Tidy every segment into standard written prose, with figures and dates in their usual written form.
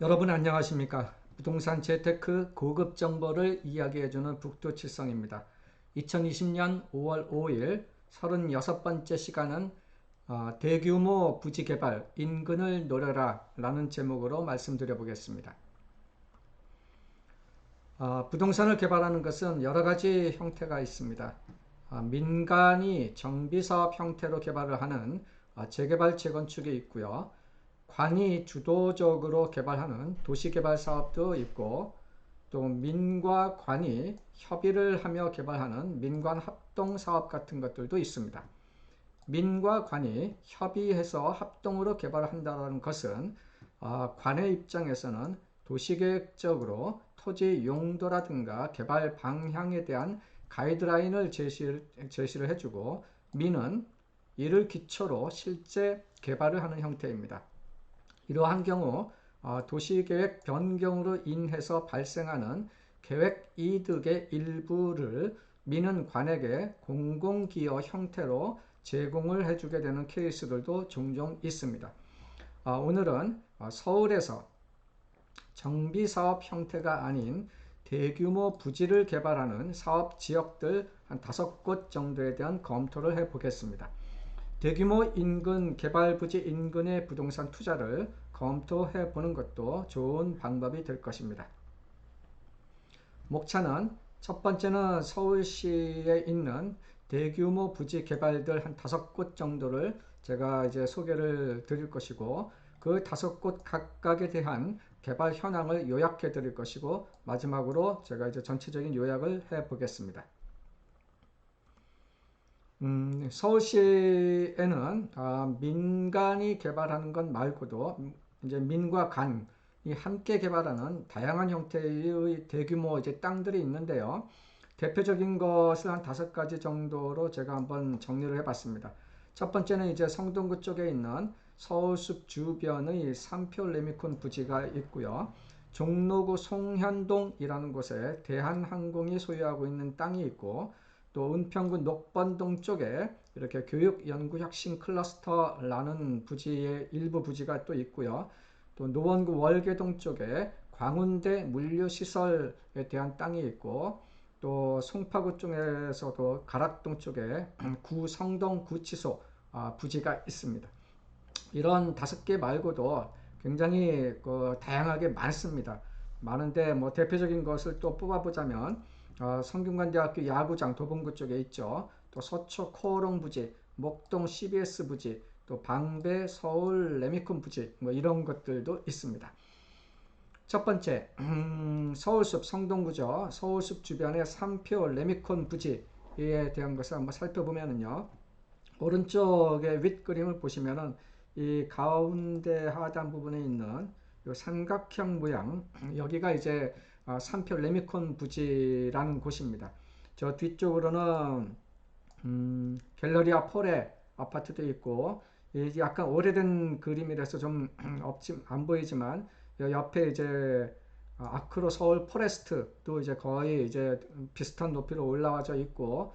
여러분 안녕하십니까? 부동산 재테크 고급 정보를 이야기해주는 북두칠성입니다. 2020년 5월 5일 36번째 시간은 대규모 부지 개발, 인근을 노려라 라는 제목으로 말씀드려 보겠습니다. 부동산을 개발하는 것은 여러 가지 형태가 있습니다. 민간이 정비사업 형태로 개발을 하는 재개발 재건축이 있고요. 관이 주도적으로 개발하는 도시개발 사업도 있고, 또 민과 관이 협의를 하며 개발하는 민관 합동 사업 같은 것들도 있습니다. 민과 관이 협의해서 합동으로 개발을 한다는 것은 관의 입장에서는 도시계획적으로 토지 용도라든가 개발 방향에 대한 가이드라인을 제시를 해주고, 민은 이를 기초로 실제 개발을 하는 형태입니다. 이러한 경우 도시계획 변경으로 인해서 발생하는 계획 이득의 일부를 민은 관에게 공공기여 형태로 제공을 해주게 되는 케이스들도 종종 있습니다. 오늘은 서울에서 정비사업 형태가 아닌 대규모 부지를 개발하는 사업 지역들 한 5곳 정도에 대한 검토를 해보겠습니다. 대규모 인근 개발 부지 인근의 부동산 투자를 검토해 보는 것도 좋은 방법이 될 것입니다. 목차는 첫 번째는 서울시에 있는 대규모 부지 개발들 한 5곳 정도를 제가 이제 소개를 드릴 것이고, 그 5곳 각각에 대한 개발 현황을 요약해 드릴 것이고, 마지막으로 제가 이제 전체적인 요약을 해 보겠습니다. 서울시에는 민간이 개발하는 것 말고도 이제 민과 간이 함께 개발하는 다양한 형태의 대규모 이제 땅들이 있는데요. 대표적인 것을 한 5가지 정도로 제가 한번 정리를 해봤습니다. 첫 번째는 이제 성동구 쪽에 있는 서울숲 주변의 삼표 레미콘 부지가 있고요. 종로구 송현동이라는 곳에 대한항공이 소유하고 있는 땅이 있고, 또 은평구 녹번동 쪽에 이렇게 교육연구혁신 클러스터라는 부지의 일부 부지가 또 있고요. 또 노원구 월계동 쪽에 광운대 물류시설에 대한 땅이 있고, 또 송파구 쪽에서도 가락동 쪽에 구성동 구치소 부지가 있습니다. 이런 5개 말고도 굉장히 다양하게 많습니다. 많은데 뭐 대표적인 것을 또 뽑아보자면 성균관대학교 야구장 도봉구 쪽에 있죠. 또 서초 코오롱 부지, 목동 CBS 부지, 또 방배 서울 레미콘 부지, 뭐 이런 것들도 있습니다. 첫 번째, 서울숲 성동구죠. 서울숲 주변의 삼표 레미콘 부지에 대한 것을 한번 살펴보면요. 오른쪽의 윗그림을 보시면은 이 가운데 하단 부분에 있는 이 삼각형 모양, 여기가 이제 삼표 레미콘 부지라는 곳입니다. 저 뒤쪽으로는 갤러리아 폴의 아파트도 있고, 약간 오래된 그림이라서 좀 안 보이지만 옆에 이제 아크로 서울 포레스트도 이제 거의 이제 비슷한 높이로 올라와져 있고,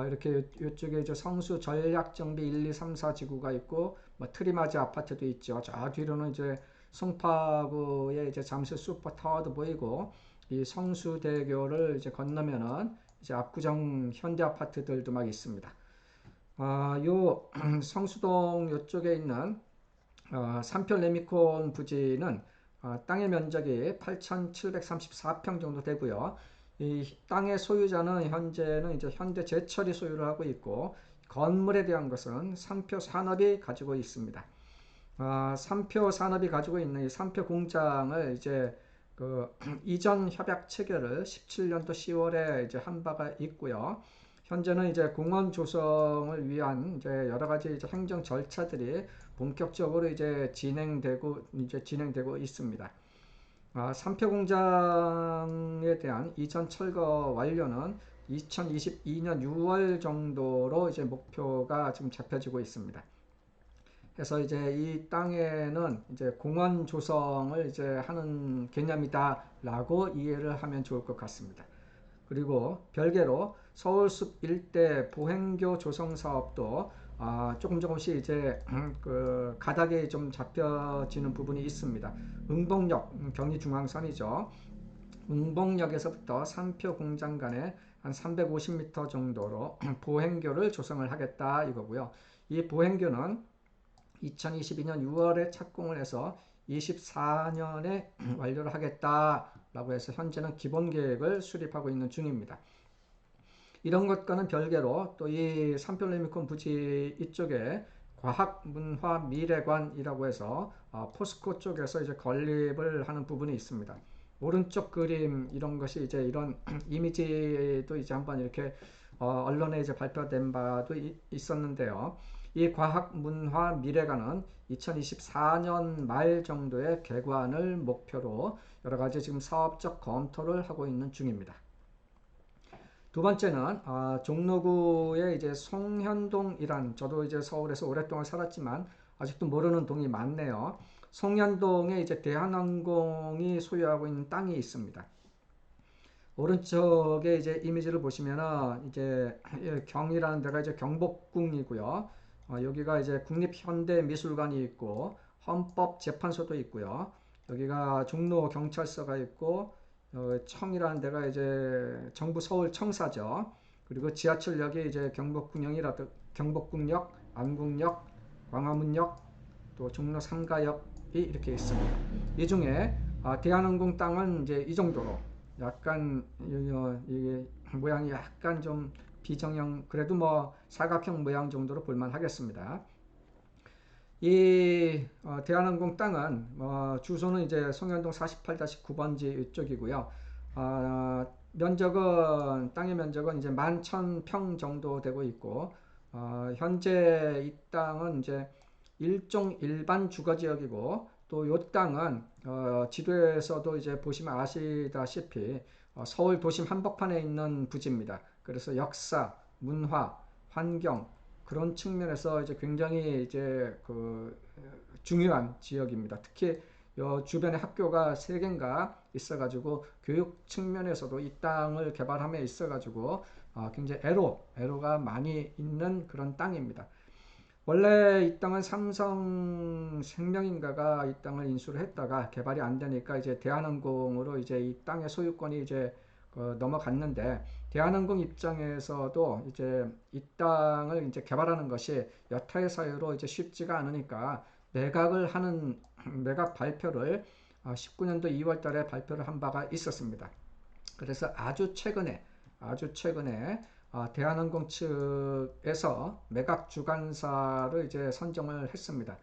이렇게 이쪽에 이제 성수 전략정비 1, 2, 3, 4 지구가 있고, 트리마지 아파트도 있죠. 저 뒤로는 이제 송파구의 이제 잠실 슈퍼타워도 보이고, 이 성수대교를 이제 건너면은 이제 압구정 현대 아파트들도 막 있습니다. 요 성수동 요쪽에 있는 삼표 레미콘 부지는 땅의 면적이 8,734평 정도 되고요. 이 땅의 소유자는 현재는 이제 현대제철이 소유를 하고 있고, 건물에 대한 것은 삼표 산업이 가지고 있습니다. 삼표 산업이 가지고 있는 이 삼표 공장을 이제 그 이전 협약 체결을 17년도 10월에 이제 한 바가 있고요. 현재는 이제 공원 조성을 위한 이제 여러 가지 이제 행정 절차들이 본격적으로 이제 진행되고 있습니다. 삼표 공장에 대한 이전 철거 완료는 2022년 6월 정도로 이제 목표가 지금 잡혀지고 있습니다. 그래서 이제 이 땅에는 이제 공원 조성을 이제 하는 개념이다라고 이해를 하면 좋을 것 같습니다. 그리고 별개로 서울숲 일대 보행교 조성 사업도 조금 조금씩 이제 그 가닥이 좀 잡혀지는 부분이 있습니다. 응봉역, 경의중앙선이죠. 응봉역에서부터 산표 공장 간에 한 350m 정도로 보행교를 조성을 하겠다 이거고요. 이 보행교는 2022년 6월에 착공을 해서 24년에 완료를 하겠다라고 해서 현재는 기본 계획을 수립하고 있는 중입니다. 이런 것과는 별개로 또 이 산별레미콘 부지 이쪽에 과학문화미래관이라고 해서 포스코 쪽에서 이제 건립을 하는 부분이 있습니다. 오른쪽 그림 이런 것이 이제 이런 이미지도 이제 한번 이렇게 언론에 이제 발표된 바도 있었는데요. 이 과학문화미래관은 2024년 말 정도의 개관을 목표로 여러 가지 지금 사업적 검토를 하고 있는 중입니다. 두 번째는 종로구에 이제 송현동이란, 저도 이제 서울에서 오랫동안 살았지만 아직도 모르는 동이 많네요. 송현동에 이제 대한항공이 소유하고 있는 땅이 있습니다. 오른쪽에 이제 이미지를 보시면은 이제 경이라는 데가 이제 경복궁이고요. 여기가 이제 국립현대미술관이 있고 헌법재판소도 있고요. 여기가 종로경찰서가 있고 청이라는 데가 이제 정부 서울청사죠. 그리고 지하철역이 이제 경복궁역, 안국역, 광화문역, 또 종로 3가역이 이렇게 있습니다. 이 중에 대한항공 땅은 이제 이 정도로 약간 이게 모양이 약간 좀 비정형, 그래도 뭐 사각형 모양 정도로 볼만 하겠습니다. 이 대한항공 땅은 주소는 이제 송현동 48-9번지 이쪽이고요. 면적은 땅의 면적은 이제 11,000평 정도 되고 있고 현재 이 땅은 이제 일종 일반 주거지역이고 또 이 땅은 지도에서도 이제 보시면 아시다시피 서울 도심 한복판에 있는 부지입니다. 그래서 역사, 문화, 환경 그런 측면에서 이제 굉장히 이제 그 중요한 지역입니다. 특히 요 주변에 학교가 3개인가 있어가지고 교육 측면에서도 이 땅을 개발함에 있어가지고 굉장히 애로가 많이 있는 그런 땅입니다. 원래 이 땅은 삼성생명인가가 이 땅을 인수를 했다가 개발이 안 되니까 이제 대한항공으로 이제 이 땅의 소유권이 이제 넘어갔는데 대한항공 입장에서도 이제 이 땅을 이제 개발하는 것이 여타의 사유로 이제 쉽지가 않으니까 매각 발표를 19년도 2월 달에 발표를 한 바가 있었습니다. 그래서 아주 최근에 대한항공 측에서 매각 주관사를 이제 선정을 했습니다.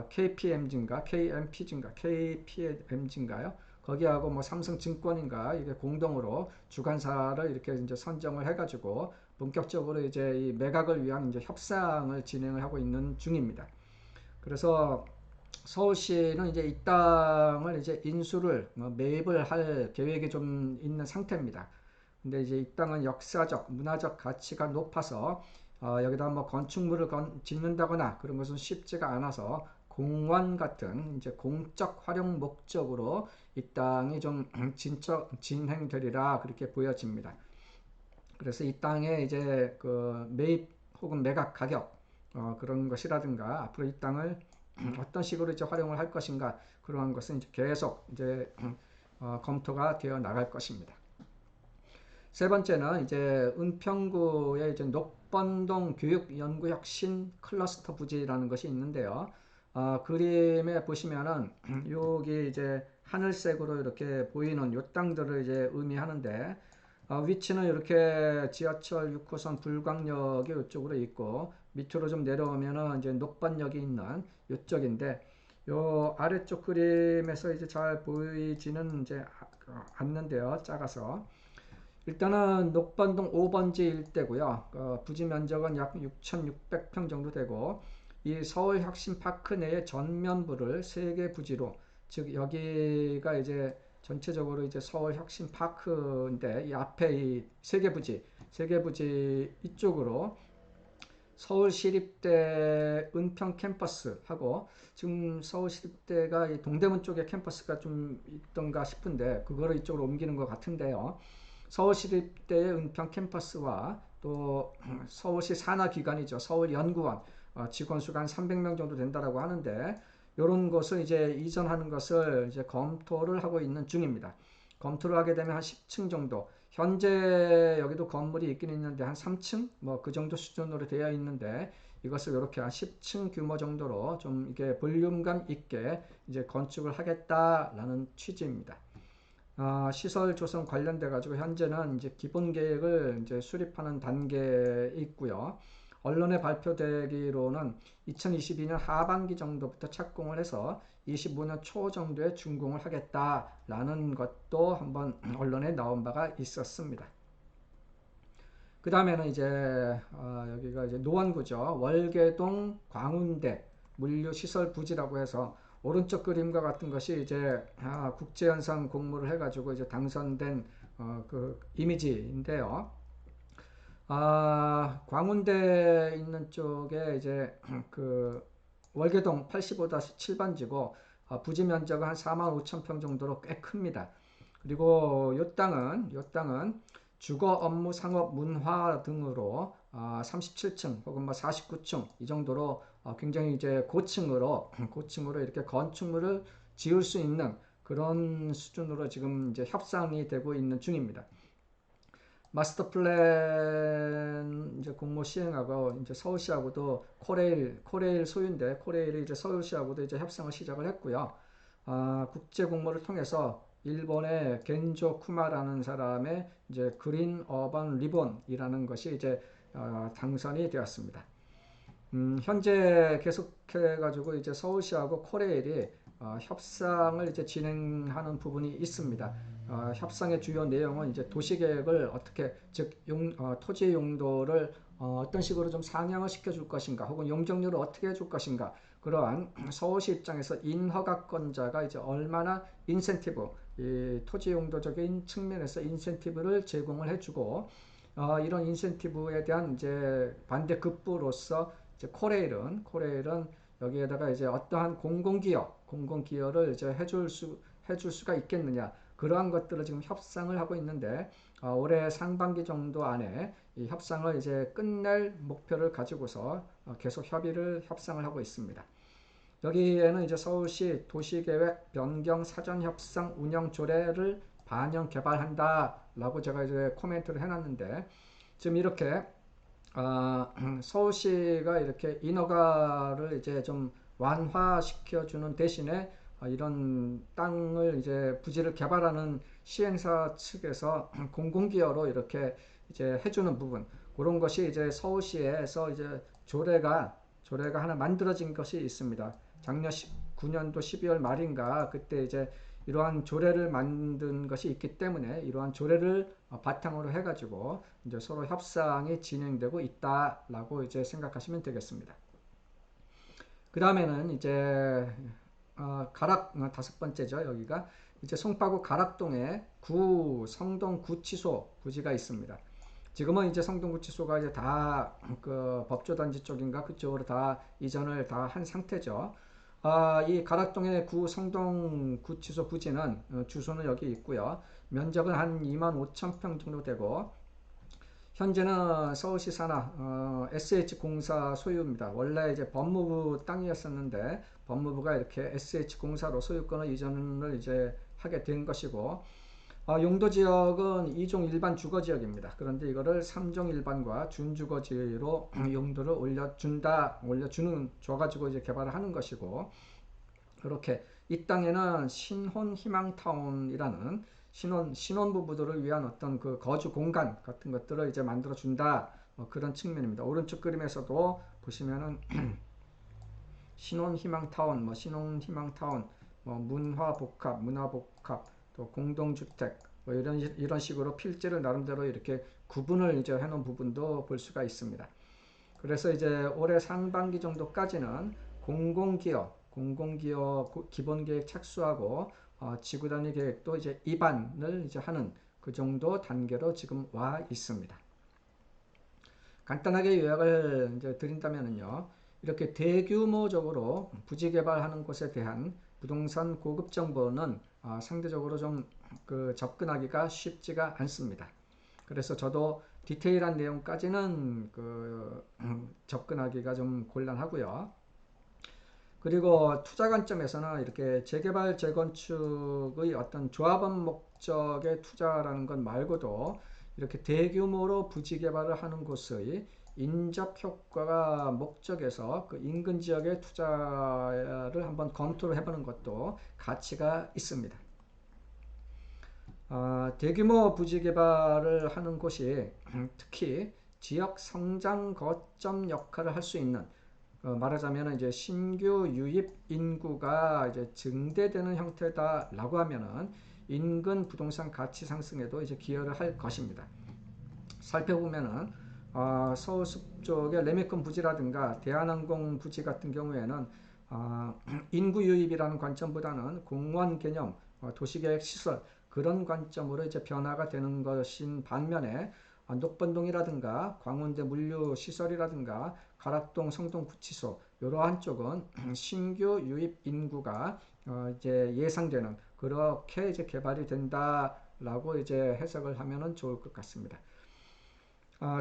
KPMG인가요? 거기하고 뭐 삼성증권인가 이게 공동으로 주관사를 이렇게 이제 선정을 해가지고 본격적으로 이제 이 매각을 위한 이제 협상을 진행을 하고 있는 중입니다. 그래서 서울시는 이제 이 땅을 이제 인수를 매입을 할 계획이 좀 있는 상태입니다. 근데 이제 이 땅은 역사적, 문화적 가치가 높아서 여기다 뭐 건축물을 짓는다거나 그런 것은 쉽지가 않아서 공원 같은 이제 공적 활용 목적으로 이 땅이 좀 진행되리라 그렇게 보여집니다. 그래서 이 땅에 이제 그 매입 혹은 매각 가격 그런 것이라든가 앞으로 이 땅을 어떤 식으로 이제 활용을 할 것인가 그러한 것은 이제 계속 이제 검토가 되어 나갈 것입니다. 세 번째는 이제 은평구의 이제 녹번동 교육연구혁신 클러스터 부지라는 것이 있는데요. 그림에 보시면은 여기 이제 하늘색으로 이렇게 보이는 요 땅들을 이제 의미하는데 위치는 이렇게 지하철 6호선 불광역이 이쪽으로 있고 밑으로 좀 내려오면은 이제 녹번역이 있는 이쪽인데 요 아래쪽 그림에서 이제 잘 보이지는 이제 않는데요. 작아서 일단은 녹번동 5번지 일대고요. 부지 면적은 약 6,600평 정도 되고 이 서울혁신파크 내의 전면부를 3개 부지로, 즉 여기가 이제 전체적으로 이제 서울혁신파크인데 이 앞에 이 3개 부지 이쪽으로 서울시립대 은평 캠퍼스하고 지금 서울시립대가 이 동대문 쪽에 캠퍼스가 좀 있던가 싶은데 그거를 이쪽으로 옮기는 것 같은데요. 서울시립대의 은평 캠퍼스와 또 서울시 산하기관이죠. 서울연구원 직원 수가 한 300명 정도 된다라고 하는데 이런 것을 이제 이전하는 것을 이제 검토를 하고 있는 중입니다. 검토를 하게 되면 한 10층 정도. 현재 여기도 건물이 있긴 있는데 한 3층 뭐 그 정도 수준으로 되어 있는데 이것을 이렇게 한 10층 규모 정도로 좀 이게 볼륨감 있게 이제 건축을 하겠다라는 취지입니다. 시설 조성 관련돼 가지고 현재는 이제 기본 계획을 이제 수립하는 단계에 있고요. 언론에 발표되기로는 2022년 하반기 정도부터 착공을 해서 25년 초 정도에 준공을 하겠다라는 것도 한번 언론에 나온 바가 있었습니다. 그 다음에는 이제 여기가 이제 노원구죠. 월계동 광운대 물류시설 부지라고 해서 오른쪽 그림과 같은 것이 이제 국제연상 공모를 해가지고 이제 당선된 그 이미지인데요. 광운대 있는 쪽에 이제 그 월계동 85-7번지고 부지 면적은 한 45,000평 정도로 꽤 큽니다. 그리고 요 땅은 주거, 업무, 상업, 문화 등으로 37층 혹은 뭐 49층 이 정도로 굉장히 이제 고층으로 이렇게 건축물을 지을 수 있는 그런 수준으로 지금 이제 협상이 되고 있는 중입니다. 마스터 플랜 이제 공모 시행하고 이제 서울시하고도 코레일 소유인데 코레일이 이제 서울시하고도 이제 협상을 시작을 했고요. 국제 공모를 통해서 일본의 겐조 쿠마라는 사람의 이제 그린 어반 리본이라는 것이 이제 당선이 되었습니다. 현재 계속해가지고 이제 서울시하고 코레일이 협상을 이제 진행하는 부분이 있습니다. 협상의 주요 내용은 이제 도시계획을 어떻게 즉 토지의 용도를 어떤 식으로 좀 상향을 시켜줄 것인가, 혹은 용적률을 어떻게 해줄 것인가, 그러한 서울시 입장에서 인허가권자가 이제 얼마나 인센티브, 이 토지 용도적인 측면에서 인센티브를 제공을 해주고 이런 인센티브에 대한 이제 반대급부로서 이제 코레일은 여기에다가 이제 어떠한 공공기여를 이제 해줄 수가 있겠느냐, 그러한 것들을 지금 협상을 하고 있는데 올해 상반기 정도 안에 이 협상을 이제 끝낼 목표를 가지고서 계속 협상을 하고 있습니다. 여기에는 이제 서울시 도시계획 변경 사전협상 운영 조례를 반영 개발한다라고 제가 이제 코멘트를 해놨는데, 지금 이렇게 서울시가 이렇게 인허가를 이제 좀 완화시켜주는 대신에 이런 땅을 이제 부지를 개발하는 시행사 측에서 공공기여로 이렇게 이제 해주는 부분, 그런 것이 이제 서울시에서 이제 조례가 하나 만들어진 것이 있습니다. 작년 19년도 12월 말인가 그때 이제 이러한 조례를 만든 것이 있기 때문에 이러한 조례를 바탕으로 해가지고 이제 서로 협상이 진행되고 있다라고 이제 생각하시면 되겠습니다. 그 다음에는 이제 가락 다섯 번째죠. 여기가 이제 송파구 가락동에 성동구치소 부지가 있습니다. 지금은 이제 성동구치소가 이제 다 그 법조단지 쪽인가 그쪽으로 다 이전을 다 한 상태죠. 이 가락동의 성동구치소 부지는 주소는 여기 있고요. 면적은 한 25,000평 정도 되고 현재는 서울시 산하 SH공사 소유입니다. 원래 이제 법무부 땅이었었는데 법무부가 이렇게 SH공사로 소유권을 이전을 이제 하게 된 것이고 용도 지역은 2종 일반 주거지역입니다. 그런데 이거를 3종 일반과 준주거지로 용도를 줘가지고 이제 개발을 하는 것이고, 그렇게 이 땅에는 신혼희망타운이라는 신혼부부들을 위한 어떤 그 거주 공간 같은 것들을 이제 만들어 준다, 그런 측면입니다. 오른쪽 그림에서도 보시면은 신혼희망타운, 문화복합, 또 공동주택, 이런 식으로 필지를 나름대로 이렇게 구분을 이제 해놓은 부분도 볼 수가 있습니다. 그래서 이제 올해 상반기 정도까지는 공공기여 기본계획 착수하고 지구단위 계획도 이제 입안을 이제 하는 그 정도 단계로 지금 와 있습니다. 간단하게 요약을 이제 드린다면요, 이렇게 대규모적으로 부지 개발하는 곳에 대한 부동산 고급 정보는 상대적으로 좀 접근하기가 쉽지가 않습니다. 그래서 저도 디테일한 내용까지는 접근하기가 좀 곤란하고요. 그리고 투자 관점에서는 이렇게 재개발, 재건축의 어떤 조합원 목적의 투자라는 것 말고도 이렇게 대규모로 부지 개발을 하는 곳의 인접 효과가 목적에서 그 인근 지역의 투자를 한번 검토를 해보는 것도 가치가 있습니다. 대규모 부지 개발을 하는 곳이 특히 지역 성장 거점 역할을 할 수 있는, 말하자면 이제 신규 유입 인구가 이제 증대되는 형태다라고 하면은 인근 부동산 가치 상승에도 이제 기여를 할 것입니다. 살펴보면은 서울숲 쪽의 레미콘 부지라든가 대한항공 부지 같은 경우에는 인구 유입이라는 관점보다는 공원 개념, 도시계획 시설 그런 관점으로 이제 변화가 되는 것인 반면에 녹번동이라든가 광운대 물류시설이라든가 가락동 성동구치소 이러한 쪽은 신규 유입 인구가 이제 예상되는 그렇게 이제 개발이 된다라고 이제 해석을 하면은 좋을 것 같습니다.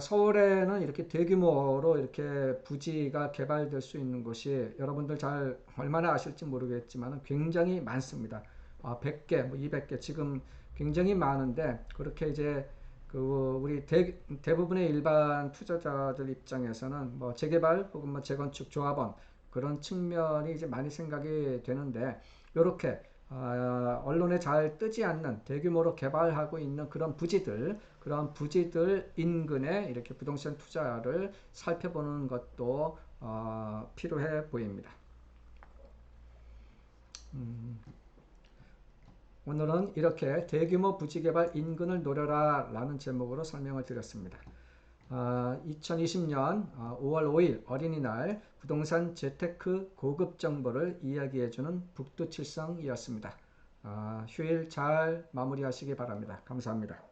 서울에는 이렇게 대규모로 이렇게 부지가 개발될 수 있는 곳이 여러분들 잘 얼마나 아실지 모르겠지만 굉장히 많습니다. 100개, 뭐 200개 지금 굉장히 많은데 그렇게 이제 우리 대부분의 일반 투자자들 입장에서는 뭐 재개발 혹은 뭐 재건축 조합원 그런 측면이 이제 많이 생각이 되는데 이렇게 언론에 잘 뜨지 않는 대규모로 개발하고 있는 그런 부지들 인근에 이렇게 부동산 투자를 살펴보는 것도 필요해 보입니다. 오늘은 이렇게 대규모 부지 개발 인근을 노려라 라는 제목으로 설명을 드렸습니다. 2020년 5월 5일 어린이날 부동산 재테크 고급 정보를 이야기해주는 북두칠성이었습니다. 휴일 잘 마무리하시기 바랍니다. 감사합니다.